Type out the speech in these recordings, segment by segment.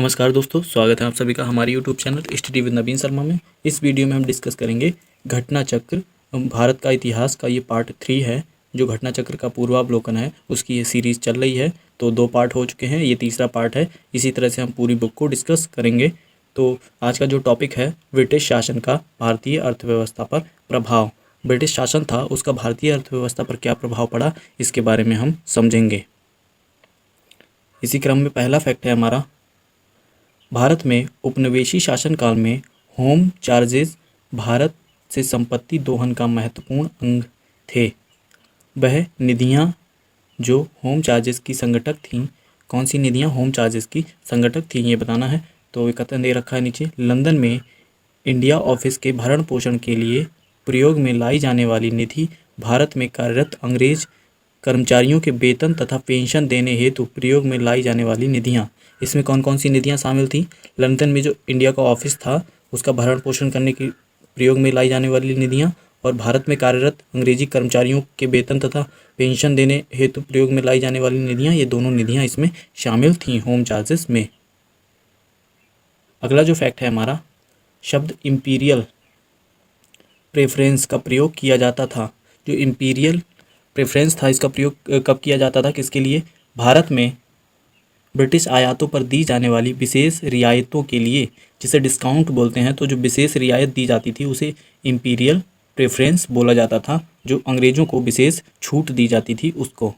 नमस्कार दोस्तों, स्वागत है आप सभी का हमारे यूट्यूब चैनल स्टडी विद नवीन शर्मा में। इस वीडियो में हम डिस्कस करेंगे घटना चक्र। भारत का इतिहास का ये पार्ट 3 है। जो घटना चक्र का पूर्वावलोकन है उसकी ये सीरीज़ चल रही है। तो 2 पार्ट हो चुके हैं, ये तीसरा पार्ट है। इसी तरह से हम पूरी बुक को डिस्कस करेंगे। तो आज का जो टॉपिक है, ब्रिटिश शासन का भारतीय अर्थव्यवस्था पर प्रभाव। ब्रिटिश शासन था, उसका भारतीय अर्थव्यवस्था पर क्या प्रभाव पड़ा, इसके बारे में हम समझेंगे। इसी क्रम में पहला फैक्ट है हमारा, भारत में उपनिवेशी शासनकाल में होम चार्जेस भारत से संपत्ति दोहन का महत्वपूर्ण अंग थे। वह निधियां जो होम चार्जेस की संगठक थीं, कौन सी निधियां होम चार्जेस की संगठक थीं ये बताना है। तो एक कथन दे रखा है नीचे, लंदन में इंडिया ऑफिस के भरण पोषण के लिए प्रयोग में लाई जाने वाली निधि भारत में कार्यरत अंग्रेज कर्मचारियों के वेतन तथा पेंशन देने हेतु प्रयोग में लाई जाने वाली निधियां। इसमें कौन कौन सी निधियां शामिल थी? लंदन में जो इंडिया का ऑफिस था उसका भरण पोषण करने की प्रयोग में लाई जाने वाली निधियां, और भारत में कार्यरत अंग्रेजी कर्मचारियों के वेतन तथा पेंशन देने हेतु प्रयोग में लाई जाने वाली निधियां, ये दोनों निधियां इसमें शामिल थीं होम चार्जेस में। अगला जो फैक्ट है हमारा, शब्द इम्पीरियल प्रेफरेंस का प्रयोग किया जाता था। जो इम्पीरियल प्रेफरेंस था, इसका प्रयोग कब किया जाता था, किसके लिए? भारत में ब्रिटिश आयातों पर दी जाने वाली विशेष रियायतों के लिए, जिसे डिस्काउंट बोलते हैं। तो जो विशेष रियायत दी जाती थी उसे इम्पीरियल प्रेफरेंस बोला जाता था। जो अंग्रेज़ों को विशेष छूट दी जाती थी उसको।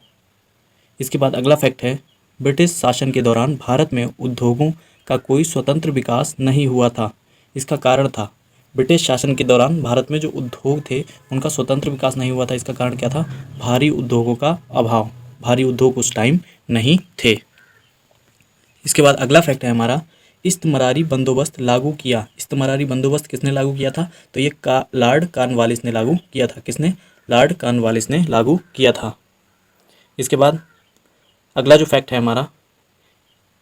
इसके बाद अगला फैक्ट है, ब्रिटिश शासन के दौरान भारत में उद्योगों का कोई स्वतंत्र विकास नहीं हुआ था। इसका कारण था, ब्रिटिश शासन के दौरान भारत में जो उद्योग थे उनका स्वतंत्र विकास नहीं हुआ था। इसका कारण क्या था? भारी उद्योगों का अभाव। भारी उद्योग उस टाइम नहीं थे। इसके बाद अगला फैक्ट है हमारा, इस्तमरारी बंदोबस्त लागू किया। इस्तमरारी बंदोबस्त किसने लागू किया था? तो ये लॉर्ड कॉर्नवालिस ने लागू किया था। किसने? लॉर्ड कॉर्नवालिस ने लागू किया था। इसके बाद अगला जो फैक्ट है हमारा,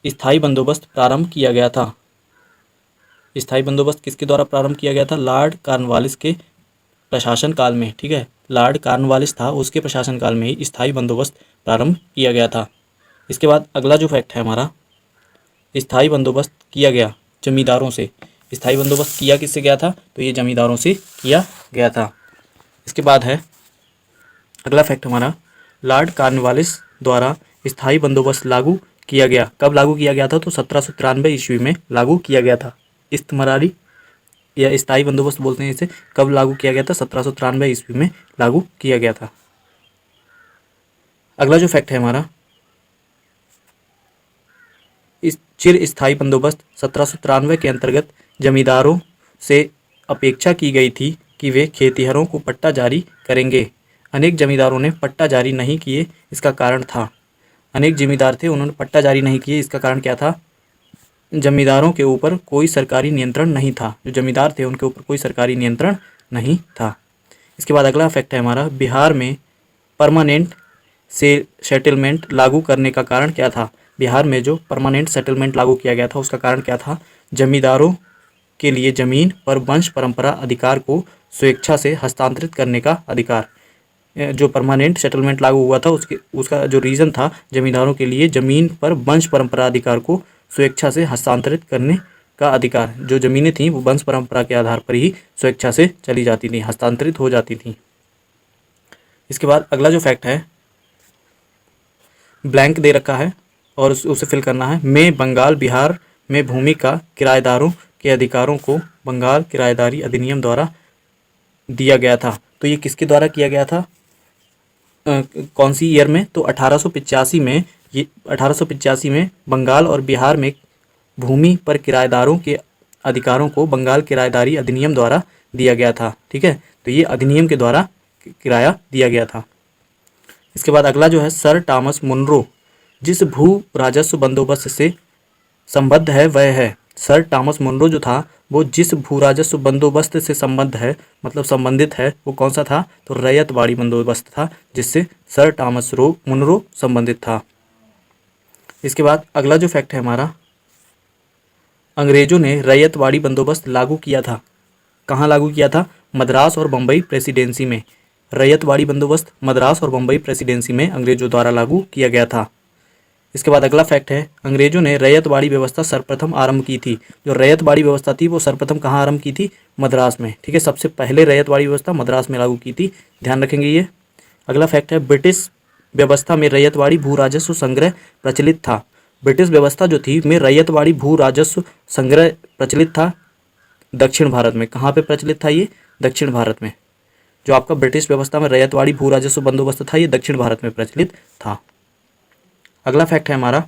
स्थायी बंदोबस्त प्रारंभ किया गया था। स्थायी बंदोबस्त किसके द्वारा प्रारंभ किया गया था? लॉर्ड कॉर्नवालिस के प्रशासन काल में। ठीक है, लॉर्ड कॉर्नवालिस था, उसके प्रशासन काल में ही स्थायी बंदोबस्त प्रारंभ किया गया था। इसके बाद अगला जो फैक्ट है हमारा, स्थायी बंदोबस्त किया गया जमींदारों से। स्थायी बंदोबस्त किया किससे गया था? तो ये जमींदारों से किया गया था। इसके बाद है अगला फैक्ट हमारा, लॉर्ड कॉर्नवालिस द्वारा स्थायी बंदोबस्त लागू किया गया। कब लागू किया गया था? तो 1793 ईस्वी में लागू किया गया था। इस्तमरारी या स्थायी बंदोबस्त बोलते हैं इसे। कब लागू किया गया था? 1793 ईस्वी में लागू किया गया था। अगला जो फैक्ट है हमारा, इस चिर स्थायी बंदोबस्त 1793 के अंतर्गत जमींदारों से अपेक्षा की गई थी कि वे खेतिहरों को पट्टा जारी करेंगे। अनेक जमींदारों ने पट्टा जारी नहीं किए। इसका कारण था, अनेक जमींदार थे, उन्होंने पट्टा जारी नहीं किए। इसका कारण क्या था? जमींदारों के ऊपर कोई सरकारी नियंत्रण नहीं था। जो जमींदार थे उनके ऊपर कोई सरकारी नियंत्रण नहीं था। इसके बाद अगला फैक्ट है हमारा, बिहार में परमानेंट से सेटलमेंट लागू करने का कारण क्या था? बिहार में जो परमानेंट सेटलमेंट लागू किया गया था उसका कारण क्या था? जमींदारों के लिए ज़मीन पर वंश परंपरा अधिकार को स्वेच्छा से हस्तांतरित करने का अधिकार। जो परमानेंट सेटलमेंट लागू हुआ था उसका जो रीज़न था, जमींदारों के लिए ज़मीन पर वंश परंपरा अधिकार को स्वेच्छा से हस्तांतरित करने का अधिकार। जो ज़मीनें थीं वो वंश परंपरा के आधार पर ही स्वेच्छा से चली जाती थी, हस्तांतरित हो जाती थी। इसके बाद अगला जो फैक्ट है, ब्लैंक दे रखा है और उसे फिल करना है। में बंगाल बिहार में भूमि का किराएदारों के अधिकारों को बंगाल किराएदारी अधिनियम द्वारा दिया गया था। तो ये किसके द्वारा किया गया था? कौन सी ईयर में? तो 1885 में। ये 1885 में बंगाल और बिहार में भूमि पर किराएदारों के अधिकारों को बंगाल किराएदारी अधिनियम द्वारा दिया गया था। ठीक है, तो ये अधिनियम के द्वारा किराया दिया गया था। इसके बाद अगला जो है, सर टॉमस मुनरो जिस भू राजस्व बंदोबस्त से संबद्ध है वह है। सर टॉमस मुनरो जो था वो जिस भू राजस्व बंदोबस्त से संबद्ध है, मतलब संबंधित है, वो कौन सा था? तो रैयतवाड़ी बंदोबस्त था, जिससे सर टॉमस मुनरो संबंधित था। इसके बाद अगला जो फैक्ट है हमारा, अंग्रेजों ने रैयतवाड़ी बंदोबस्त लागू किया था। कहाँ लागू किया था? मद्रास और बम्बई प्रेसिडेंसी में। रैयतवाड़ी बंदोबस्त मद्रास और बम्बई प्रेसिडेंसी में अंग्रेजों द्वारा लागू किया गया था। इसके बाद अगला फैक्ट है, अंग्रेजों ने रैयतवाड़ी व्यवस्था सर्वप्रथम आरंभ की थी। जो रैयतवाड़ी व्यवस्था थी वो सर्वप्रथम कहाँ आरंभ की थी? मद्रास में। ठीक है, सबसे पहले रैयतवाड़ी व्यवस्था मद्रास में लागू की थी, ध्यान रखेंगे ये। अगला फैक्ट है, ब्रिटिश व्यवस्था में रैयतवाड़ी भू राजस्व संग्रह प्रचलित था। ब्रिटिश व्यवस्था जो थी में रैयतवाड़ी भू राजस्व संग्रह प्रचलित था दक्षिण भारत में। कहाँ पे प्रचलित था ये? दक्षिण भारत में। जो आपका ब्रिटिश व्यवस्था में रैयतवाड़ी भू राजस्व बंदोबस्त था ये दक्षिण भारत में प्रचलित था। अगला फैक्ट है हमारा,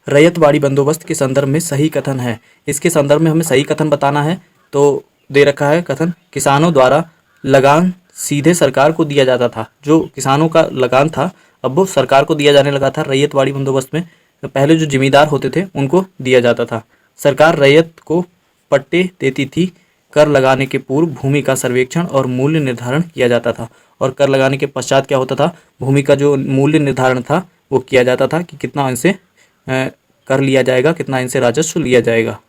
रैयतवाड़ी बंदोबस्त के संदर्भ में सही कथन है। इसके संदर्भ में हमें सही कथन बताना है, तो दे रखा है कथन, किसानों द्वारा लगान सीधे सरकार को दिया जाता था। जो किसानों का लगान था अब वो सरकार को दिया जाने लगा था रैयतवाड़ी बंदोबस्त में। पहले जो जिम्मेदार होते थे उनको दिया जाता था। सरकार रैयत को पट्टे देती थी। कर लगाने के पूर्व भूमि का सर्वेक्षण और मूल्य निर्धारण किया जाता था, और कर लगाने के पश्चात क्या होता था? भूमि का जो मूल्य निर्धारण था वो किया जाता था कि कितना इनसे कर लिया जाएगा, कितना इनसे राजस्व लिया जाएगा।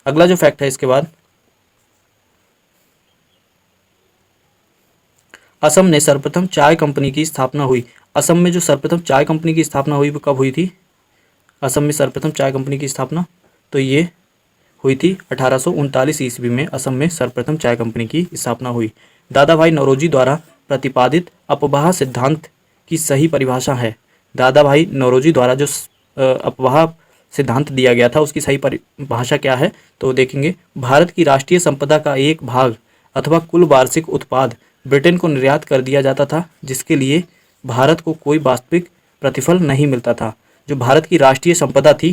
अगला जो फैक्ट है इसके बाद, असम में सर्वप्रथम चाय कंपनी की स्थापना हुई। असम में जो सर्वप्रथम चाय कंपनी की स्थापना हुई वो कब हुई थी? असम में सर्वप्रथम चाय कंपनी की स्थापना तो ये हुई थी 1839 ईस्वी में। असम में सर्वप्रथम चाय कंपनी की स्थापना हुई। दादा भाई नौरोजी द्वारा प्रतिपादित अपवाह सिद्धांत की सही परिभाषा है। दादा भाई नौरोजी द्वारा जो अपवाह सिद्धांत दिया गया था उसकी सही परिभाषा क्या है? तो देखेंगे, भारत की राष्ट्रीय संपदा का एक भाग अथवा कुल वार्षिक उत्पाद ब्रिटेन को निर्यात कर दिया जाता था, जिसके लिए भारत को कोई वास्तविक प्रतिफल नहीं मिलता था। जो भारत की राष्ट्रीय संपदा थी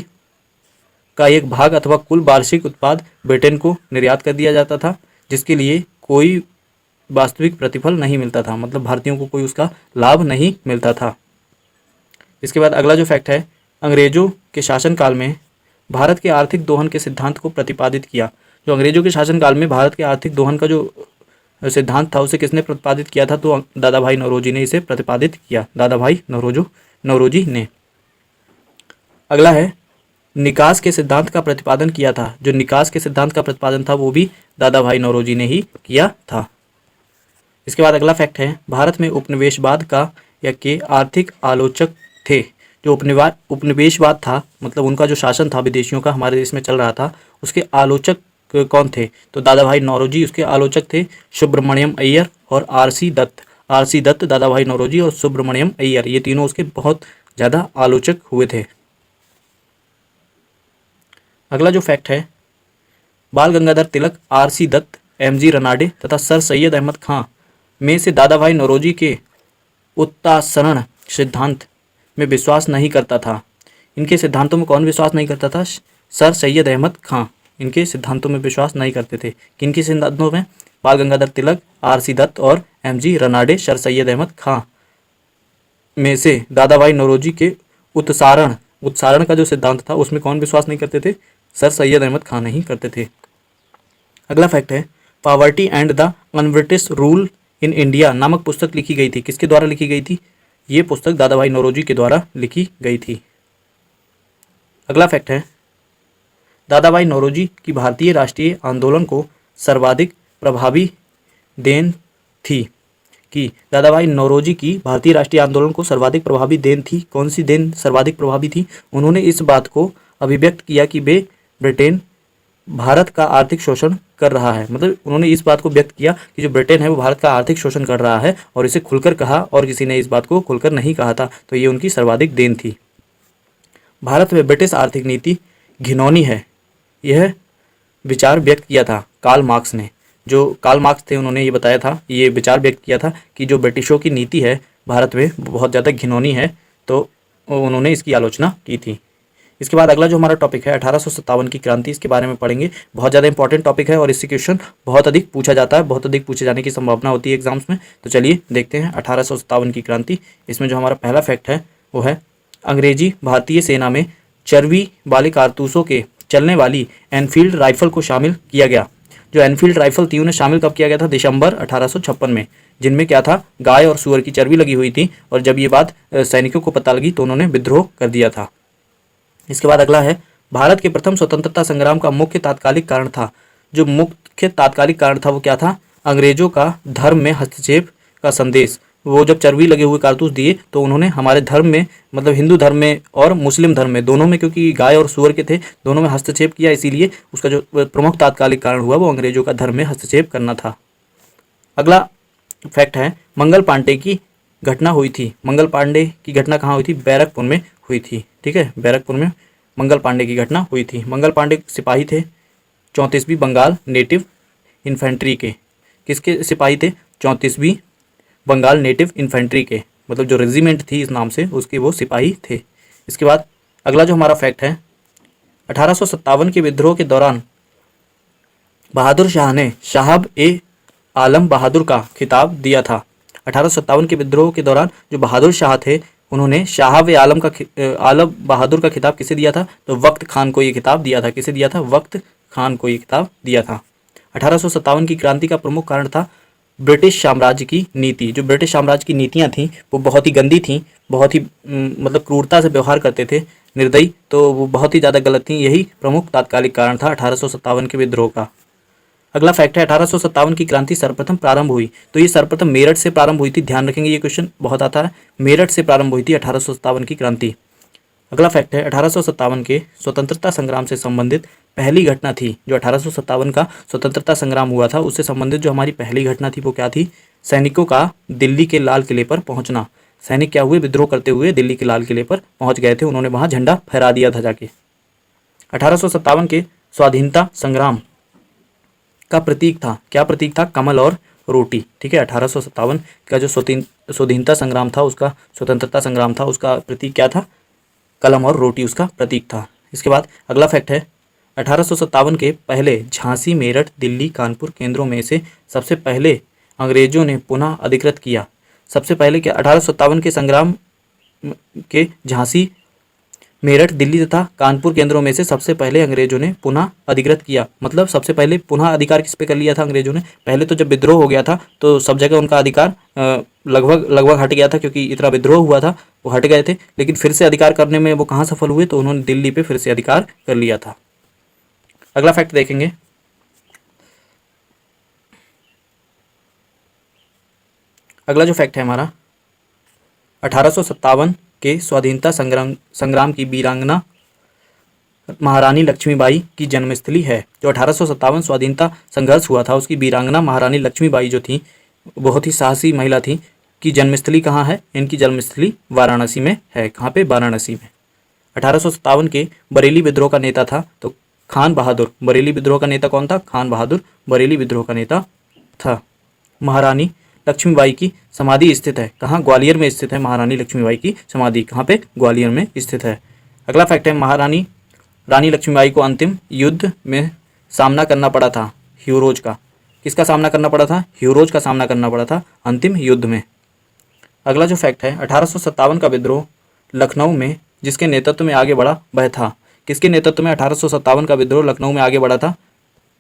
का एक भाग अथवा कुल वार्षिक उत्पाद ब्रिटेन को निर्यात कर दिया जाता था, जिसके लिए कोई वास्तविक प्रतिफल नहीं मिलता था, मतलब भारतीयों को कोई उसका लाभ नहीं मिलता था। इसके बाद अगला जो फैक्ट है, अंग्रेजों के शासनकाल में भारत के आर्थिक दोहन के सिद्धांत को प्रतिपादित किया। जो अंग्रेजों के शासनकाल में भारत के आर्थिक दोहन का जो सिद्धांत था उसे किसने प्रतिपादित किया था? तो दादा भाई नौरोजी ने इसे प्रतिपादित किया, दादा भाई नौरोजी ने। अगला है, निकास के सिद्धांत का प्रतिपादन किया था। जो निकास के सिद्धांत का प्रतिपादन था वो भी दादा भाई नौरोजी ने ही किया था। इसके बाद अगला फैक्ट है, भारत में उपनिवेशवाद का या के आर्थिक आलोचक थे। जो उपनिवेशवाद था मतलब उनका जो शासन था विदेशियों का हमारे देश में चल रहा था, उसके आलोचक कौन थे? तो दादा भाई नौरोजी उसके आलोचक थे। सुब्रमण्यम अय्यर और आरसी दत्त, दादा भाई नौरोजी और सुब्रमण्यम अय्यर, ये तीनों उसके बहुत ज़्यादा आलोचक हुए थे। अगला जो फैक्ट है, बाल गंगाधर तिलक, आरसी दत्त, एमजी रनाडे तथा सर सैयद अहमद खां में से दादा भाई नौरोजी के उत्तासरण सिद्धांत में विश्वास नहीं करता था। इनके सिद्धांतों में कौन विश्वास नहीं करता था? सर सैयद अहमद खां इनके सिद्धांतों में विश्वास नहीं करते थे। किनके सिद्धांतों में? बाल गंगाधर तिलक, आरसी दत्त और एमजी रनाडे, सर सैयद अहमद खां में से दादा भाई नौरोजी के उत्सारण का जो सिद्धांत था उसमें कौन विश्वास नहीं करते थे? सर सैयद अहमद खां नहीं करते थे। अगला फैक्ट है, poverty and the un-British rule in India नामक पुस्तक लिखी गई थी। किसके द्वारा लिखी गई थी? ये पुस्तक दादा भाई नौरोजी के द्वारा लिखी गई थी। अगला फैक्ट है, दादा भाई नौरोजी की भारतीय राष्ट्रीय आंदोलन को सर्वाधिक प्रभावी देन थी कि दादा भाई नौरोजी की भारतीय राष्ट्रीय आंदोलन को सर्वाधिक प्रभावी देन थी। कौन सी देन सर्वाधिक प्रभावी थी? उन्होंने इस बात को अभिव्यक्त किया कि वे ब्रिटेन भारत का आर्थिक शोषण कर रहा है। मतलब उन्होंने इस बात को व्यक्त किया कि जो ब्रिटेन है वो भारत का आर्थिक शोषण कर रहा है, और इसे खुलकर कहा, और किसी ने इस बात को खुलकर नहीं कहा था। तो ये उनकी सर्वाधिक देन थी। भारत में ब्रिटिश आर्थिक नीति घिनौनी है, यह विचार व्यक्त किया था कार्ल मार्क्स ने। जो कार्ल मार्क्स थे उन्होंने ये बताया था, ये विचार व्यक्त किया था कि जो ब्रिटिशों की नीति है भारत में बहुत ज़्यादा घिनौनी है, तो उन्होंने इसकी आलोचना की थी। इसके बाद अगला जो हमारा टॉपिक है 1857 की क्रांति, इसके बारे में पढ़ेंगे। बहुत ज़्यादा इंपॉर्टेंट टॉपिक है और इससे क्वेश्चन बहुत अधिक पूछा जाता है, बहुत अधिक पूछे जाने की संभावना होती है एग्जाम्स में। तो चलिए देखते हैं 1857 की क्रांति। इसमें जो हमारा पहला फैक्ट है वो है, अंग्रेजी भारतीय सेना में चर्बी वाले कारतूसों के चलने वाली एनफील्ड राइफल को शामिल किया गया। जो एनफील्ड राइफल थी उन्हें शामिल कब किया गया था? दिसंबर 1856 में, जिनमें क्या था? गाय और सूअर की चर्बी लगी हुई थी। और जब ये बात सैनिकों को पता लगी तो उन्होंने विद्रोह कर दिया था। इसके बाद अगला है, भारत के प्रथम स्वतंत्रता संग्राम का मुख्य तात्कालिक कारण था। जो मुख्य तात्कालिक कारण था वो क्या था? अंग्रेजों का धर्म में हस्तक्षेप का संदेश। वो जब चर्बी लगे हुए कारतूस दिए तो उन्होंने हमारे धर्म में, मतलब हिंदू धर्म में और मुस्लिम धर्म में, दोनों में, क्योंकि गाय और सूअर के थे, दोनों में हस्तक्षेप किया। इसीलिए उसका जो प्रमुख तात्कालिक कारण हुआ वो अंग्रेजों का धर्म में हस्तक्षेप करना था। अगला फैक्ट है, मंगल पांडे की घटना हुई थी। मंगल पांडे की घटना कहाँ हुई थी? बैरकपुर में हुई थी। ठीक है, बैरकपुर में मंगल पांडे की घटना हुई थी। मंगल पांडे सिपाही थे 34वीं बंगाल नेटिव इन्फेंट्री के। किसके सिपाही थे? 34वीं बंगाल नेटिव इन्फेंट्री के, मतलब जो रेजिमेंट थी इस नाम से, उसके वो सिपाही थे। इसके बाद अगला जो हमारा फैक्ट है, 1857 के विद्रोह के दौरान बहादुर शाह ने साहब ए आलम बहादुर का खिताब दिया था। 1857 के विद्रोह के दौरान जो बहादुर शाह थे उन्होंने साहब ए आलम आलम बहादुर का खिताब किसे दिया था? तो वक्त खान को ये खिताब दिया था। किसे दिया था? वक्त खान को ये खिताब दिया था। 1857 की क्रांति का प्रमुख कारण था ब्रिटिश साम्राज्य की नीति। जो ब्रिटिश साम्राज्य की नीतियाँ थीं वो बहुत ही गंदी थीं, बहुत ही मतलब क्रूरता से व्यवहार करते थे, निर्दयी, तो वो बहुत ही ज़्यादा गलत थी। यही प्रमुख तात्कालिक कारण था 1857 के विद्रोह का। अगला फैक्ट है, 1857 की क्रांति सर्वप्रथम प्रारंभ हुई, तो ये सर्वप्रथम मेरठ से प्रारंभ हुई थी। ध्यान रखेंगे, ये क्वेश्चन बहुत आता है। मेरठ से प्रारंभ हुई थी 1857 की क्रांति। अगला फैक्ट है, 1857 के स्वतंत्रता संग्राम से संबंधित पहली घटना थी। जो 1857 का स्वतंत्रता संग्राम हुआ था उससे संबंधित जो हमारी पहली घटना थी वो क्या थी? सैनिकों का दिल्ली के लाल किले पर पहुंचना। सैनिक क्या हुए? विद्रोह करते हुए दिल्ली के लाल किले पर पहुंच गए थे। उन्होंने वहां झंडा फहरा दिया था जाके। 1857 के स्वाधीनता संग्राम का प्रतीक था। क्या प्रतीक था? कमल और रोटी। ठीक है, 1857 का जो स्वाधीनता संग्राम था, उसका स्वतंत्रता संग्राम था, उसका प्रतीक क्या था? कलम और रोटी उसका प्रतीक था। इसके बाद अगला फैक्ट है, 1857 के पहले झांसी, मेरठ, दिल्ली, कानपुर केंद्रों में से सबसे पहले अंग्रेजों ने पुनः अधिकृत किया। सबसे पहले क्या? 1857 के संग्राम के झांसी, मेरठ, दिल्ली तथा कानपुर केंद्रों में से सबसे पहले अंग्रेजों ने पुनः अधिकृत किया। मतलब सबसे पहले पुनः अधिकार किस पे कर लिया था अंग्रेजों ने? पहले तो जब विद्रोह हो गया था तो सब जगह उनका अधिकार लगभग हट गया था, क्योंकि इतना विद्रोह हुआ था, वो हट गए थे। लेकिन फिर से अधिकार करने में वो कहाँ सफल हुए? तो उन्होंने दिल्ली पे फिर से अधिकार कर लिया था। अगला फैक्ट देखेंगे, अगला जो फैक्ट है हमारा, 1857 के स्वाधीनता संग्राम की वीरांगना महारानी लक्ष्मीबाई की जन्मस्थली है। जो 1857 स्वाधीनता संघर्ष हुआ था उसकी वीरांगना महारानी लक्ष्मीबाई जो थी, बहुत ही साहसी महिला थी, की जन्मस्थली कहाँ है? इनकी जन्मस्थली वाराणसी में है। कहाँ पे? वाराणसी में। 1857 के बरेली विद्रोह का नेता था तो खान बहादुर। बरेली विद्रोह का नेता कौन था? खान बहादुर बरेली विद्रोह का नेता था। महारानी लक्ष्मीबाई की समाधि स्थित है कहाँ? ग्वालियर में स्थित है महारानी लक्ष्मीबाई की समाधि। कहाँ पे? ग्वालियर में स्थित है। अगला फैक्ट है, रानी लक्ष्मीबाई को अंतिम युद्ध में सामना करना पड़ा था ह्यूरोज का। किसका सामना करना पड़ा था? ह्यूरोज का सामना करना पड़ा था अंतिम युद्ध में। अगला जो फैक्ट है, 1857 का विद्रोह लखनऊ में जिसके नेतृत्व में आगे बढ़ा वह था। किसके नेतृत्व में 1857 का विद्रोह लखनऊ में आगे बढ़ा था?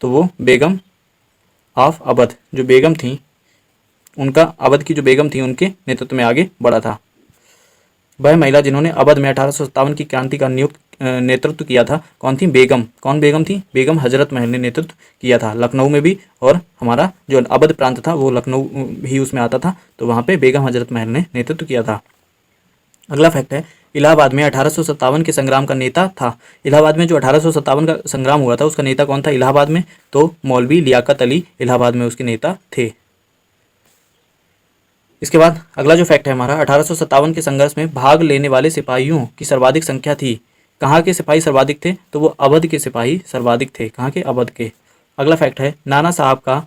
तो वो बेगम ऑफ अवध, जो बेगम थी, उनका अवध की जो बेगम थी उनके नेतृत्व में आगे बढ़ा था। वह महिला जिन्होंने अवध में 1857 की क्रांति का नेतृत्व किया था, कौन थी? बेगम। कौन बेगम थी? बेगम हजरत महल ने नेतृत्व किया था लखनऊ में भी, और हमारा जो अवध प्रांत था वो लखनऊ ही उसमें आता था, तो वहाँ पे बेगम हजरत महल ने नेतृत्व किया था। अगला फैक्ट है, इलाहाबाद में 1857 के संग्राम का नेता था। इलाहाबाद में जो 1857 का संग्राम हुआ था उसका नेता कौन था इलाहाबाद में? तो मौलवी लियाकत अली इलाहाबाद में उसके नेता थे। इसके बाद अगला जो फैक्ट है हमारा, 1857 के संघर्ष में भाग लेने वाले सिपाहियों की सर्वाधिक संख्या थी। कहाँ के सिपाही सर्वाधिक थे? तो वो अवध के सिपाही सर्वाधिक थे। कहाँ के? अवध के। अगला फैक्ट है, नाना साहब का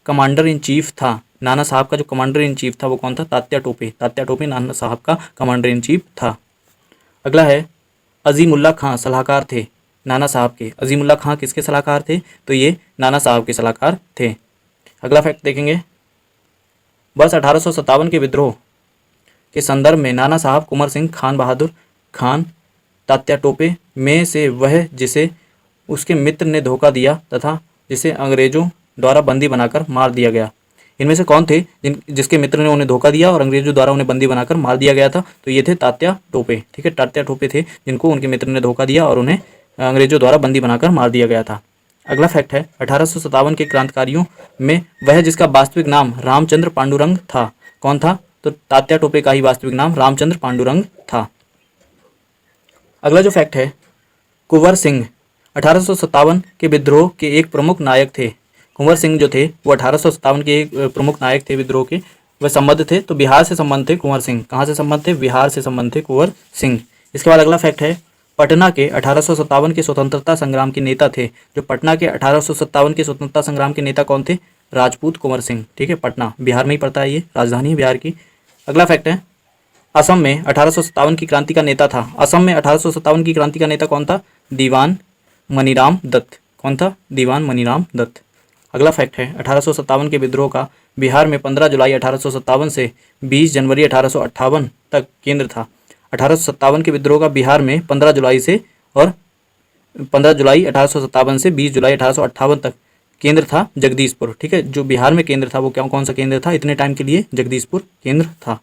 कमांडर इन चीफ था। नाना साहब का जो कमांडर इन चीफ था वो कौन था? तात्या टोपे। तात्या टोपे नाना साहब का कमांडर इन चीफ था। अगला है, अजीमुल्ला खां सलाहकार थे नाना साहब के। अजीमुल्ला खां किसके सलाहकार थे? तो ये नाना साहब के सलाहकार थे। अगला फैक्ट देखेंगे, वर्ष 1857 के विद्रोह के संदर्भ में नाना साहब कुंवर सिंह, खान बहादुर खान, तात्या टोपे में से वह जिसे उसके मित्र ने धोखा दिया तथा जिसे अंग्रेजों द्वारा बंदी बनाकर मार दिया गया। इनमें से कौन थे जिसके मित्र ने उन्हें धोखा दिया और अंग्रेजों द्वारा उन्हें बंदी बनाकर मार दिया गया था? तो ये थे तात्या टोपे। ठीक है, तात्या टोपे थे जिनको उनके मित्र ने धोखा दिया और उन्हें अंग्रेजों द्वारा बंदी बनाकर मार दिया गया था। अगला फैक्ट है, 1857 के क्रांतिकारियों में वह जिसका वास्तविक नाम रामचंद्र पांडुरंग था। कौन था? तो तात्या टोपे का ही वास्तविक नाम रामचंद्र पांडुरंग था। अगला जो फैक्ट है, कुंवर सिंह 1857 के विद्रोह के एक प्रमुख नायक थे। कुंवर सिंह जो थे वो 1857 के एक प्रमुख नायक थे विद्रोह के, वह संबंध थे, तो बिहार से संबंध थे कुंवर सिंह। कहाँ से संबंध थे? बिहार से संबंध थे कुंवर सिंह। इसके बाद अगला फैक्ट है, पटना के 1857 के स्वतंत्रता संग्राम के नेता थे। जो पटना के 1857 के स्वतंत्रता संग्राम के नेता कौन थे? राजपूत कुंवर सिंह। ठीक है, पटना बिहार में ही पड़ता है, ये राजधानी है बिहार की। अगला फैक्ट है, असम में 1857 की क्रांति का नेता था। असम में 1857 की क्रांति का नेता कौन था? दीवान मनीराम दत्त। कौन था? दीवान मनीराम दत्त। अगला फैक्ट है, 1857 के विद्रोह का बिहार में 15 जुलाई 1857 से 20 जनवरी 1858 तक केंद्र था। 1857 के विद्रोह का बिहार में 15 जुलाई से और 15 जुलाई 1857 से 20 जुलाई 1858 तक केंद्र था जगदीशपुर। ठीक है, जो बिहार में केंद्र था वो कौन सा केंद्र था? इतने टाइम के लिए जगदीशपुर केंद्र था।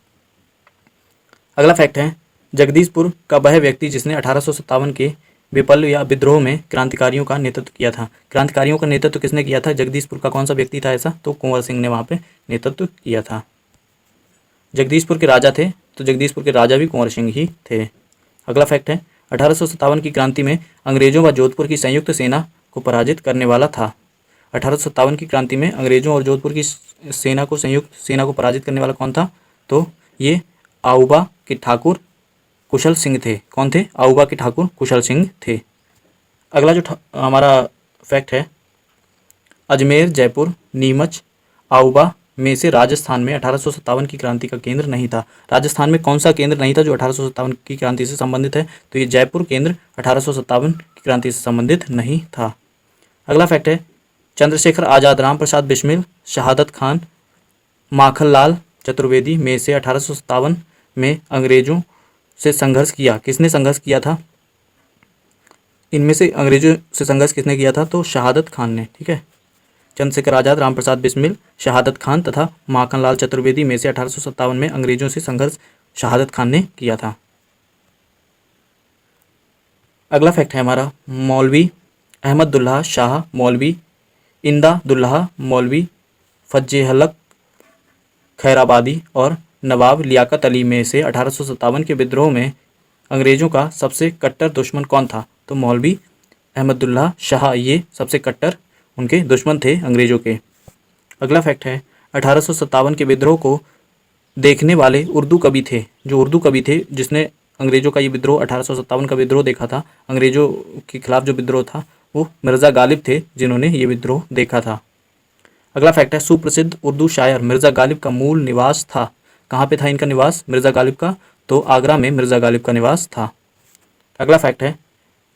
अगला फैक्ट है, जगदीशपुर का वह व्यक्ति जिसने 1857 के विप्लव या विद्रोह में क्रांतिकारियों का नेतृत्व किया था। क्रांतिकारियों का नेतृत्व किसने किया था? जगदीशपुर का कौन सा व्यक्ति था ऐसा? तो कुंवर सिंह ने वहाँ पे नेतृत्व किया था। जगदीशपुर के राजा थे, तो जगदीशपुर के राजा भी कुंवर सिंह ही थे। अगला फैक्ट है, 1857 की क्रांति में अंग्रेजों व जोधपुर की संयुक्त सेना को पराजित करने वाला था। 1857 की क्रांति में अंग्रेजों और जोधपुर की संयुक्त सेना को पराजित करने वाला कौन था? तो ये आऊबा के ठाकुर कुशल सिंह थे। कौन थे? आऊबा के ठाकुर कुशल सिंह थे। अगला जो हमारा फैक्ट है, अजमेर, जयपुर, नीमच, आऊबा में से राजस्थान में 1857 की क्रांति का केंद्र नहीं था। राजस्थान में कौन सा केंद्र नहीं था जो 1857 की क्रांति से संबंधित है? तो ये जयपुर केंद्र 1857 की क्रांति से संबंधित नहीं था। अगला फैक्ट है, चंद्रशेखर आज़ाद, राम प्रसाद बिस्मिल, शहादत खान, माखनलाल चतुर्वेदी में से 1857 में अंग्रेजों से संघर्ष किया। किसने संघर्ष किया था? इनमें से अंग्रेजों से संघर्ष किसने किया था? तो शहादत खान ने। ठीक है, चंद्रशेखर आज़ाद, राम प्रसाद बिस्मिल, शहादत खान तथा माखनलाल चतुर्वेदी में से 1857 में अंग्रेजों से संघर्ष शहादत खान ने किया था। अगला फैक्ट है हमारा, मौलवी अहमदुल्लाह शाह, मौलवी इंदादुल्लाह, मौलवी फज्जेहलक खैराबादी और नवाब लियाकत अली में से 1857 के विद्रोह में अंग्रेजों का सबसे कट्टर दुश्मन कौन था? तो मौलवी अहमदुल्लाह शाह ये सबसे कट्टर उनके दुश्मन थे अंग्रेजों के। अगला फैक्ट है, 1857 के विद्रोह को देखने वाले उर्दू कवि थे। जो उर्दू कवि थे जिसने अंग्रेजों का ये विद्रोह 1857 का विद्रोह देखा था, अंग्रेजों के खिलाफ जो विद्रोह था, वो मिर्ज़ा गालिब थे जिन्होंने ये विद्रोह देखा था। अगला फैक्ट है, सुप्रसिद्ध उर्दू शायर मिर्ज़ा गालिब का मूल निवास था। कहाँ पे था इनका निवास मिर्ज़ा गालिब का? तो आगरा में मिर्ज़ा गालिब का निवास था। अगला फैक्ट है,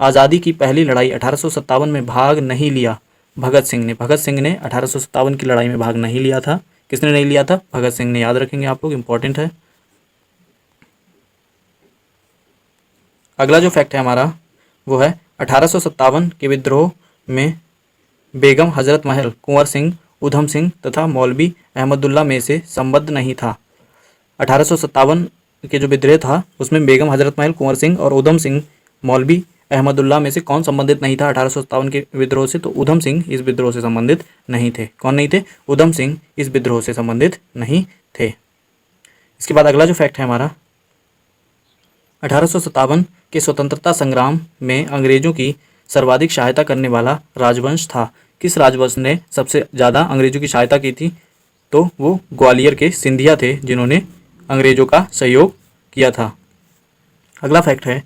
आज़ादी की पहली लड़ाई 1857 में भाग नहीं लिया भगत सिंह ने। भगत सिंह ने 1857 की लड़ाई में भाग नहीं लिया था। किसने नहीं लिया था? भगत सिंह ने। याद रखेंगे आप लोग, इंपॉर्टेंट है। अगला जो फैक्ट है हमारा वो है, 1857 के विद्रोह में बेगम हजरत महल, कुंवर सिंह, उधम सिंह तथा मौलवी अहमदुल्ला में से संबद्ध नहीं था। 1857 के जो विद्रोह था उसमें बेगम हजरत महल, कुंवर सिंह और उधम सिंह, मौलवी अहमदुल्ला में से कौन संबंधित नहीं था 1857 के विद्रोह से? तो उधम सिंह इस विद्रोह से संबंधित नहीं थे। कौन नहीं थे? उधम सिंह इस विद्रोह से संबंधित नहीं थे। इसके बाद अगला जो फैक्ट है हमारा, 1857 के स्वतंत्रता संग्राम में अंग्रेजों की सर्वाधिक सहायता करने वाला राजवंश था। किस राजवंश ने सबसे ज़्यादा अंग्रेजों की सहायता की थी? तो वो ग्वालियर के सिंधिया थे जिन्होंने अंग्रेजों का सहयोग किया था। अगला फैक्ट है,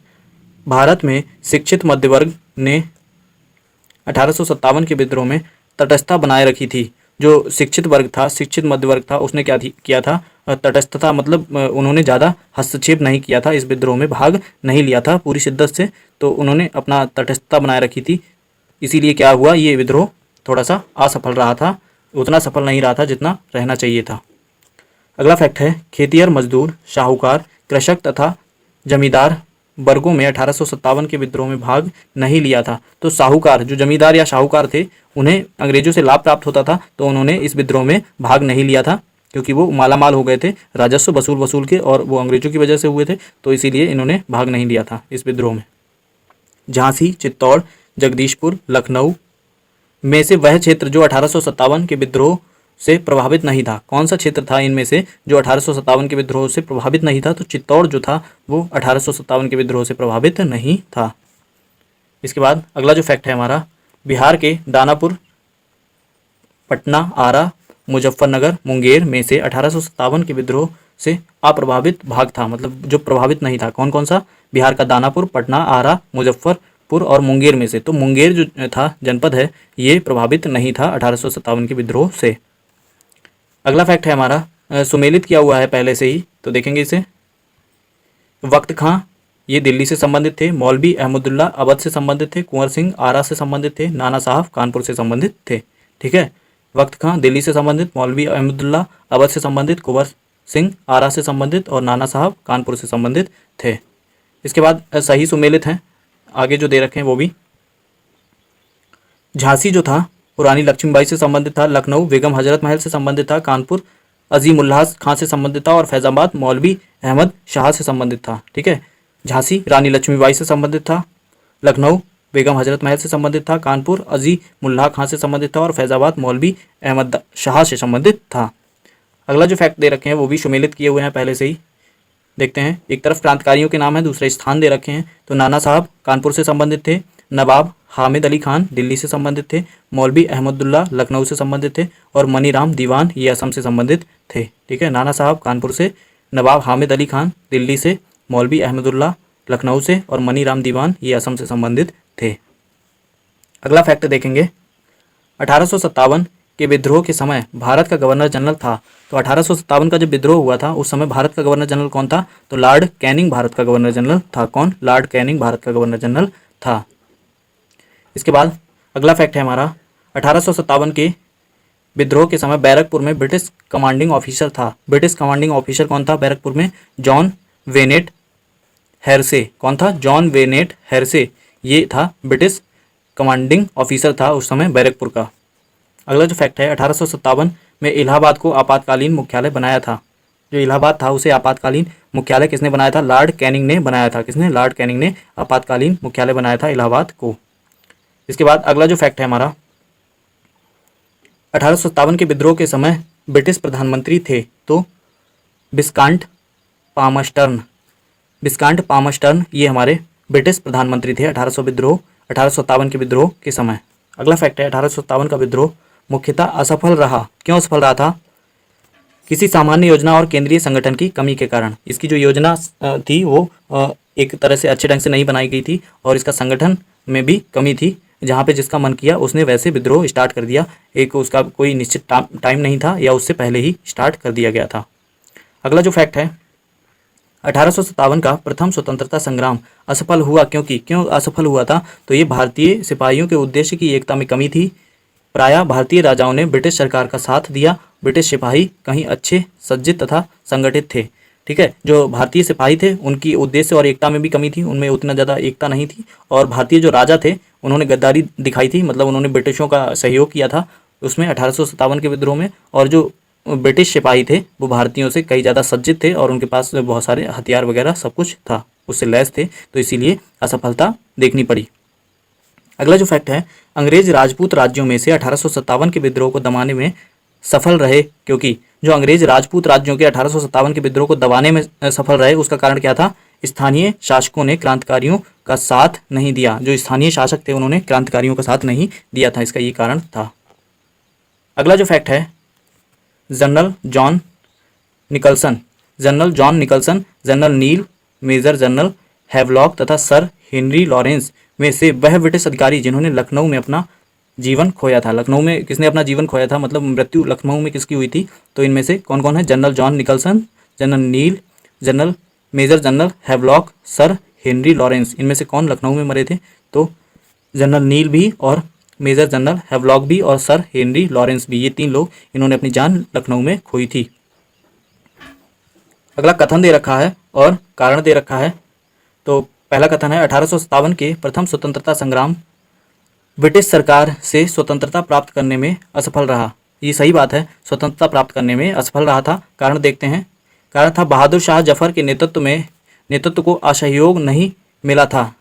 भारत में शिक्षित मध्य वर्ग ने 1857 के विद्रोह में तटस्थता बनाए रखी थी। जो शिक्षित वर्ग था, शिक्षित मध्य वर्ग था, उसने किया था? तटस्थता, मतलब उन्होंने ज़्यादा हस्तक्षेप नहीं किया था, इस विद्रोह में भाग नहीं लिया था पूरी शिद्दत से, तो उन्होंने अपना तटस्थता बनाए रखी थी। इसीलिए क्या हुआ, ये विद्रोह थोड़ा सा असफल रहा था, उतना सफल नहीं रहा था जितना रहना चाहिए था। अगला फैक्ट है, खेतिहर मजदूर, शाहूकार, कृषक तथा जमींदार वर्गों में 1857 के विद्रोह में भाग नहीं लिया था। तो साहूकार, जो जमींदार या शाहूकार थे, उन्हें अंग्रेजों से लाभ प्राप्त होता था, तो उन्होंने इस विद्रोह में भाग नहीं लिया था क्योंकि वो मालामाल हो गए थे राजस्व वसूल के, और वो अंग्रेजों की वजह से हुए थे, तो इसीलिए इन्होंने भाग नहीं लिया था इस विद्रोह में। झांसी, चित्तौड़, जगदीशपुर, लखनऊ में से वह क्षेत्र जो 1857 के विद्रोह से प्रभावित नहीं था। कौन सा क्षेत्र था इनमें से जो 1857 के विद्रोह से प्रभावित नहीं था? तो चित्तौड़ जो था वो 1857 के विद्रोह से प्रभावित नहीं था। इसके बाद अगला जो फैक्ट है हमारा, बिहार के दानापुर, पटना, आरा, मुजफ्फरनगर, मुंगेर में से 1857 के विद्रोह से अप्रभावित भाग था, मतलब जो प्रभावित नहीं था। कौन कौन सा? बिहार का दानापुर, पटना, आरा, मुजफ्फरपुर और मुंगेर में से। तो मुंगेर जो था जनपद है ये प्रभावित नहीं था 1857 के विद्रोह से। अगला फैक्ट है हमारा, सुमेलित किया हुआ है पहले से ही, तो देखेंगे इसे। वक्त खां ये दिल्ली से संबंधित थे, मौलवी अहमदुल्ला अवध से संबंधित थे, कुंवर सिंह आरा से संबंधित थे, नाना साहब कानपुर से संबंधित थे। ठीक है, वक्त खां दिल्ली से संबंधित, मौलवी अहमदुल्ला अवध से संबंधित, कुंवर सिंह आरा से संबंधित और नाना साहब कानपुर से संबंधित थे। इसके बाद सही सुमेलित हैं आगे जो दे रखे हैं वो भी। झांसी जो था पुरानी लक्ष्मीबाई से संबंधित था, लखनऊ बेगम हजरत महल से संबंधित था, कानपुर अजीमुल्लाह खां से संबंधित था और फैजाबाद मौलवी अहमद शाह से संबंधित था। ठीक है, झांसी रानी लक्ष्मीबाई से संबंधित था, लखनऊ बेगम हजरत महल से संबंधित था, कानपुर अजीमुल्लाह खां से संबंधित था और फैजाबाद मौलवी अहमद शाह से संबंधित था। अगला जो फैक्ट दे रखे हैं वो भी सुमेलित किए हुए हैं पहले से ही। देखते हैं, एक तरफ क्रांतिकारियों के नाम है, दूसरे स्थान दे रखे हैं। तो नाना साहब कानपुर से संबंधित थे, नवाब हामिद अली खान दिल्ली से संबंधित थे, मौलवी अहमदुल्ला लखनऊ से संबंधित थे और मनीराम दीवान ये असम से संबंधित थे। ठीक है, नाना साहब कानपुर से, नवाब हामिद अली खान दिल्ली से, मौलवी अहमदुल्ला लखनऊ से और मनीराम दीवान ये असम से संबंधित थे। अगला फैक्ट देखेंगे, 1857 के विद्रोह के समय भारत का गवर्नर जनरल था। तो 1857 का जब विद्रोह हुआ था उस समय भारत का गवर्नर जनरल कौन था? तो लॉर्ड कैनिंग भारत का गवर्नर जनरल था। कौन? लॉर्ड कैनिंग भारत का गवर्नर जनरल था। इसके बाद अगला फैक्ट है हमारा, 1857 के विद्रोह के समय बैरकपुर में ब्रिटिश कमांडिंग ऑफिसर था। ब्रिटिश कमांडिंग ऑफिसर कौन था बैरकपुर में? John Bennet Hearsey. कौन था? जॉन वेनेट हेरसे ये था ब्रिटिश कमांडिंग ऑफिसर था उस समय बैरकपुर का। अगला जो फैक्ट है, 1857 में इलाहाबाद को आपातकालीन मुख्यालय बनाया था। जो इलाहाबाद था उसे आपातकालीन मुख्यालय किसने बनाया था? लॉर्ड कैनिंग ने बनाया था। किसने? लॉर्ड कैनिंग ने आपातकालीन मुख्यालय बनाया था इलाहाबाद को। इसके बाद अगला जो फैक्ट है हमारा, 1857 के विद्रोह के समय ब्रिटिश प्रधानमंत्री थे तो विस्काउंट पामस्टर्न। विस्काउंट पामस्टर्न ये हमारे ब्रिटिश प्रधानमंत्री थे 1857 के विद्रोह के समय। अगला फैक्ट है, 1857 का विद्रोह मुख्यतः असफल रहा। क्यों असफल रहा था? किसी सामान्य योजना और केंद्रीय संगठन की कमी के कारण। इसकी जो योजना थी वो एक तरह से अच्छे ढंग से नहीं बनाई गई थी और इसका संगठन में भी कमी थी। जहाँ पे जिसका मन किया उसने वैसे विद्रोह स्टार्ट कर दिया, एक उसका कोई निश्चित टाइम नहीं था या उससे पहले ही स्टार्ट कर दिया गया था। अगला जो फैक्ट है, 1857 का प्रथम स्वतंत्रता संग्राम असफल हुआ क्यों असफल हुआ था? तो ये भारतीय सिपाहियों के उद्देश्य की एकता में कमी थी। प्रायः भारतीय राजाओं ने ब्रिटिश सरकार का साथ दिया, ब्रिटिश सिपाही कहीं अच्छे सज्जित तथा संगठित थे। ठीक है, जो भारतीय सिपाही थे उनकी उद्देश्य और एकता में भी कमी थी, उनमें उतना ज़्यादा एकता नहीं थी। और भारतीय जो राजा थे उन्होंने गद्दारी दिखाई थी, मतलब उन्होंने ब्रिटिशों का सहयोग किया था उसमें 1857 के विद्रोह में। और जो ब्रिटिश सिपाही थे वो भारतीयों से कई ज़्यादा सज्जित थे और उनके पास बहुत सारे हथियार वगैरह सब कुछ था, उससे लैस थे, तो इसीलिए असफलता देखनी पड़ी। अगला जो फैक्ट है, अंग्रेज राजपूत राज्यों में से 1857 के विद्रोह को दबाने में सफल रहे, क्योंकि जो अंग्रेज राजपूत राज्यों के 1857 के विद्रोह को दबाने में सफल रहे उसका कारण क्या था? स्थानीय शासकों ने क्रांतिकारियों का साथ नहीं दिया। जो स्थानीय शासक थे उन्होंने क्रांतिकारियों का साथ नहीं दिया था, इसका ये कारण था। अगला जो फैक्ट है, जनरल जॉन निकल्सन, जनरल नील, मेजर जनरल हैवलॉक तथा सर हेनरी लॉरेंस में से वह ब्रिटिश अधिकारी जिन्होंने लखनऊ में अपना जीवन खोया था। लखनऊ में किसने अपना जीवन खोया था, मतलब मृत्यु लखनऊ में किसकी हुई थी? तो इनमें से कौन कौन है? General John Nicholson, General Neill, General Major General Havelock, Sir Henry Lawrence. इनमें से कौन लखनऊ में मरे थे? तो जनरल नील भी और मेजर जनरल हैवलॉक भी और सर हेनरी लॉरेंस भी, ये तीन लोग इन्होंने अपनी जान लखनऊ में खोई थी। अगला कथन दे रखा है और कारण दे रखा है। तो पहला कथन है, 1857 के प्रथम स्वतंत्रता संग्राम ब्रिटिश सरकार से स्वतंत्रता प्राप्त करने में असफल रहा। ये सही बात है, स्वतंत्रता प्राप्त करने में असफल रहा था। कारण देखते हैं, कारण था बहादुर शाह जफर के नेतृत्व को असहयोग नहीं मिला था,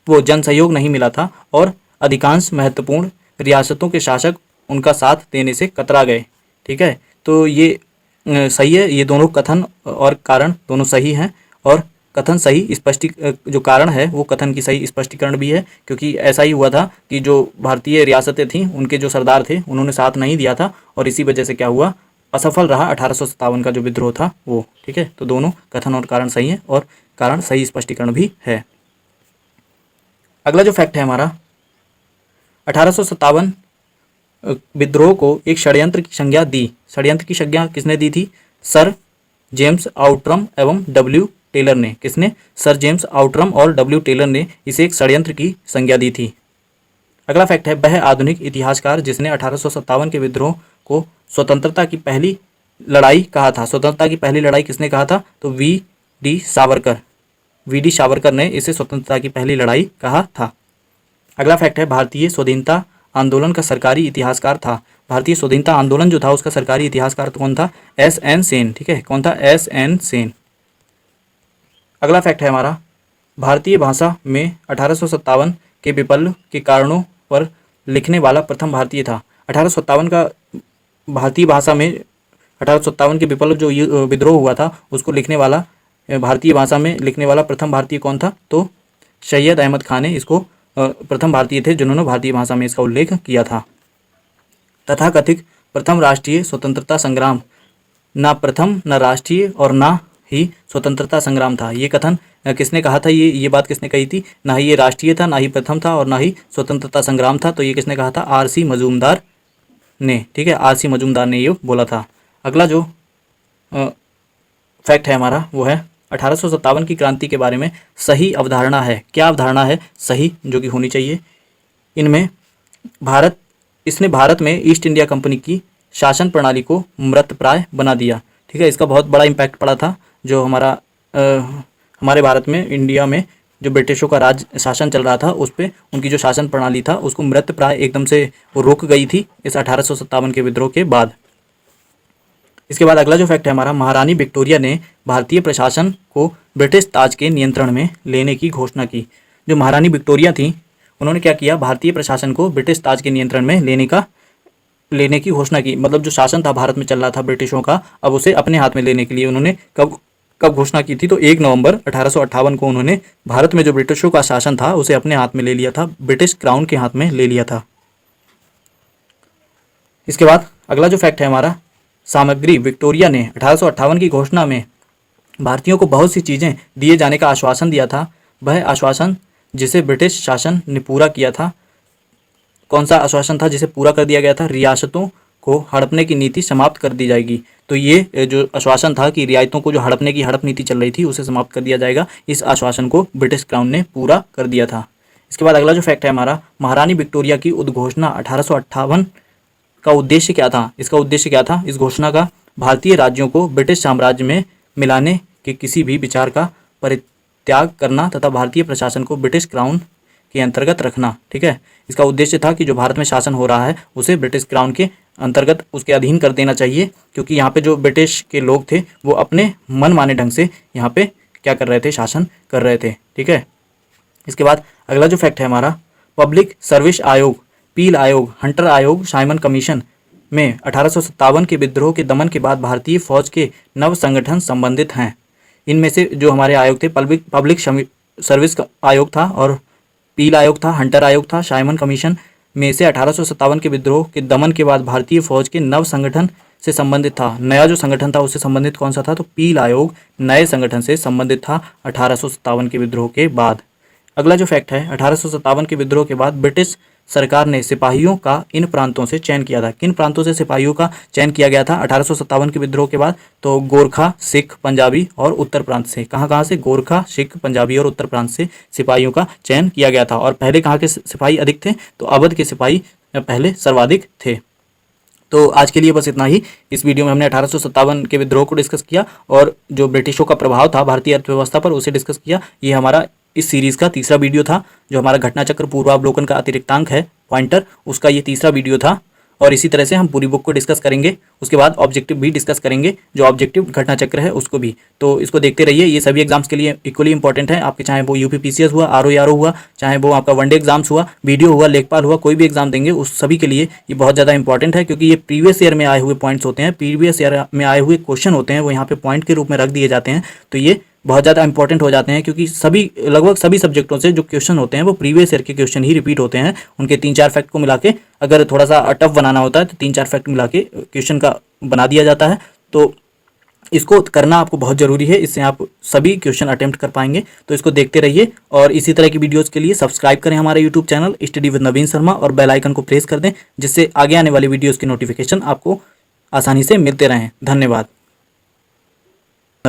वो जन सहयोग नहीं मिला था और अधिकांश महत्वपूर्ण रियासतों के शासक उनका साथ देने से कतरा गए। ठीक है, तो ये सही है। ये दोनों कथन और कारण दोनों सही हैं, और कथन सही जो कारण है वो कथन की सही स्पष्टीकरण भी है, क्योंकि ऐसा ही हुआ था कि जो भारतीय रियासतें थीं उनके जो सरदार थे उन्होंने साथ नहीं दिया था, और इसी वजह से क्या हुआ, असफल रहा 1857 का जो विद्रोह था वो। ठीक है, तो दोनों कथन और कारण सही हैं, और कारण सही स्पष्टीकरण भी है। अगला जो फैक्ट है हमारा, 1857 विद्रोह को एक षड्यंत्र की संज्ञा दी। षड्यंत्र की संज्ञा किसने दी थी? सर जेम्स आउट्रम एवं डब्ल्यू टेलर ने। किसने? सर जेम्स आउट्रम और डब्ल्यू टेलर ने इसे एक षड्यंत्र की संज्ञा दी थी। अगला फैक्ट है, वह आधुनिक इतिहासकार जिसने 1857 के विद्रोह को स्वतंत्रता की पहली लड़ाई कहा था। स्वतंत्रता की पहली लड़ाई किसने कहा था? तो वी डी सावरकर ने इसे स्वतंत्रता की पहली लड़ाई कहा था। अगला फैक्ट है, भारतीय स्वाधीनता आंदोलन का सरकारी इतिहासकार था। भारतीय स्वाधीनता आंदोलन जो था उसका सरकारी इतिहासकार कौन था? S N Sen. ठीक है, कौन था? S N Sen. अगला फैक्ट है हमारा, भारतीय भाषा में 1857 के विप्लव के कारणों पर लिखने वाला प्रथम भारतीय था। 1857 का भारतीय भाषा में 1857 के विप्लव जो विद्रोह हुआ था उसको लिखने वाला, भारतीय भाषा में लिखने वाला प्रथम भारतीय कौन था? तो सैयद अहमद खान ने इसको प्रथम भारतीय थे जिन्होंने भारतीय भाषा में इसका उल्लेख किया था। तथाकथित प्रथम राष्ट्रीय स्वतंत्रता संग्राम ना प्रथम, न राष्ट्रीय और ना ही स्वतंत्रता संग्राम था। ये कथन किसने कहा था? ये बात किसने कही थी? ना ही ये राष्ट्रीय था, ना ही प्रथम था, और ना ही स्वतंत्रता संग्राम था। तो ये किसने कहा था? आर.सी. मजूमदार ने। ठीक है, आर.सी. मजूमदार ने ये बोला था। अगला जो फैक्ट है हमारा वो है 1857 की क्रांति के बारे में सही अवधारणा है। क्या अवधारणा है सही जो कि होनी चाहिए? इनमें इसने भारत में ईस्ट इंडिया कंपनी की शासन प्रणाली को मृतप्राय बना दिया। ठीक है, इसका बहुत बड़ा इम्पैक्ट पड़ा था। जो हमारे भारत में, इंडिया में जो ब्रिटिशों का राज शासन चल रहा था उस पर उनकी जो शासन प्रणाली था उसको मृतप्राय एकदम से वो रुक गई थी इस 1857 के विद्रोह के बाद। इसके बाद अगला जो फैक्ट है हमारा, महारानी विक्टोरिया ने भारतीय प्रशासन को ब्रिटिश ताज के नियंत्रण में लेने की घोषणा की। जो महारानी विक्टोरिया थी उन्होंने क्या किया? भारतीय प्रशासन को ब्रिटिश ताज के नियंत्रण में लेने की घोषणा की। मतलब जो शासन था भारत में चल रहा था ब्रिटिशों का, अब उसे अपने हाथ में लेने के लिए उन्होंने कब घोषणा की थी? तो 1 नवंबर 1858 को उन्होंने भारत में जो ब्रिटिशों का शासन था उसे अपने हाथ में ले लिया था, ब्रिटिश क्राउन के हाथ में ले लिया था। इसके बाद अगला जो फैक्ट है हमारा, सामग्री विक्टोरिया ने 1858 की घोषणा में भारतीयों को बहुत सी चीज़ें दिए जाने का आश्वासन दिया था। वह आश्वासन जिसे ब्रिटिश शासन ने पूरा किया था, कौन सा आश्वासन था जिसे पूरा कर दिया गया था? रियासतों को हड़पने की नीति समाप्त कर दी जाएगी। तो ये जो आश्वासन था कि रियायतों को जो हड़प नीति चल रही थी उसे समाप्त कर दिया जाएगा, इस आश्वासन को ब्रिटिश क्राउन ने पूरा कर दिया था। इसके बाद अगला जो फैक्ट है हमारा, महारानी विक्टोरिया की उद्घोषणा 1858 का उद्देश्य क्या था? इसका उद्देश्य क्या था इस घोषणा का? भारतीय राज्यों को ब्रिटिश साम्राज्य में मिलाने के किसी भी विचार का परित्याग करना तथा भारतीय प्रशासन को ब्रिटिश क्राउन के अंतर्गत रखना। ठीक है, इसका उद्देश्य था कि जो भारत में शासन हो रहा है उसे ब्रिटिश क्राउन के अंतर्गत उसके अधीन कर देना चाहिए, क्योंकि यहाँ पे जो ब्रिटिश के लोग थे वो अपने मन माने ढंग से यहाँ पे क्या कर रहे थे? शासन कर रहे थे। ठीक है, इसके बाद अगला जो फैक्ट है हमारा, पब्लिक सर्विस आयोग, पील आयोग, हंटर आयोग, साइमन कमीशन में 1857 के विद्रोह के दमन के बाद भारतीय फौज के नव संगठन संबंधित हैं। इनमें से जो हमारे आयोग थे, पब्लिक सर्विस आयोग था, और पील आयोग था, हंटर आयोग था, साइमन कमीशन में से 1857 के विद्रोह के दमन के बाद भारतीय फौज के नव संगठन से संबंधित था। नया जो संगठन था उससे संबंधित कौन सा था? तो पील आयोग नए संगठन से संबंधित था 1857 के विद्रोह के बाद। अगला जो फैक्ट है, 1857 के विद्रोह के बाद ब्रिटिश सरकार ने सिपाहियों का इन प्रांतों से चयन किया था। किन प्रांतों से सिपाहियों का चयन किया गया था 1857 के विद्रोह के बाद? तो गोरखा, सिख, पंजाबी और उत्तर प्रांत से। कहाँ से? गोरखा, सिख, पंजाबी और उत्तर प्रांत से सिपाहियों का चयन किया गया था। और पहले कहाँ के सिपाही अधिक थे? तो अवध के सिपाही पहले सर्वाधिक थे। तो आज के लिए बस इतना ही। इस वीडियो में हमने 1857 के विद्रोह को डिस्कस किया और जो ब्रिटिशों का प्रभाव था भारतीय अर्थव्यवस्था पर उसे डिस्कस किया। ये हमारा इस सीरीज़ का तीसरा वीडियो था। जो हमारा घटना चक्र पूर्वावलोकन का अतिरिक्तांक है, पॉइंटर, उसका ये तीसरा वीडियो था। और इसी तरह से हम पूरी बुक को डिस्कस करेंगे। उसके बाद ऑब्जेक्टिव भी डिस्कस करेंगे, जो ऑब्जेक्टिव घटना चक्र है उसको भी। तो इसको देखते रहिए, ये सभी एग्जाम्स के लिए इक्वली इंपॉर्टेंट है आपके, चाहे वो यूपीपीसीएस हुआ, आरओ हुआ, चाहे वो आपका वनडे एग्जाम्स हुआ, वीडियो हुआ, लेखपाल हुआ, कोई भी एग्जाम देंगे उस सभी के लिए ये बहुत ज़्यादा इंपॉर्टेंट है, क्योंकि ये प्रीवियस ईयर में आए हुए पॉइंट्स होते हैं, प्रीवियस ईयर में आए हुए क्वेश्चन होते हैं, वो यहाँ पे पॉइंट के रूप में रख दिए जाते हैं। तो ये बहुत ज़्यादा इंपॉर्टेंट हो जाते हैं, क्योंकि सभी लगभग सभी सब्जेक्टों से जो क्वेश्चन होते हैं वो प्रीवियस ईयर के क्वेश्चन ही रिपीट होते हैं। उनके 3-4 फैक्ट को मिला के, अगर थोड़ा सा टफ बनाना होता है तो 3-4 फैक्ट मिला के क्वेश्चन का बना दिया जाता है। तो इसको करना आपको बहुत ज़रूरी है, इससे आप सभी क्वेश्चन अटेम्प्ट कर पाएंगे। तो इसको देखते रहिए और इसी तरह की वीडियोस के लिए सब्सक्राइब करें हमारे यूट्यूब चैनल स्टडी विद नवीन शर्मा और बेल आइकन को प्रेस कर दें, जिससे आगे आने वाली वीडियोस की नोटिफिकेशन आपको आसानी से मिलते रहें। धन्यवाद।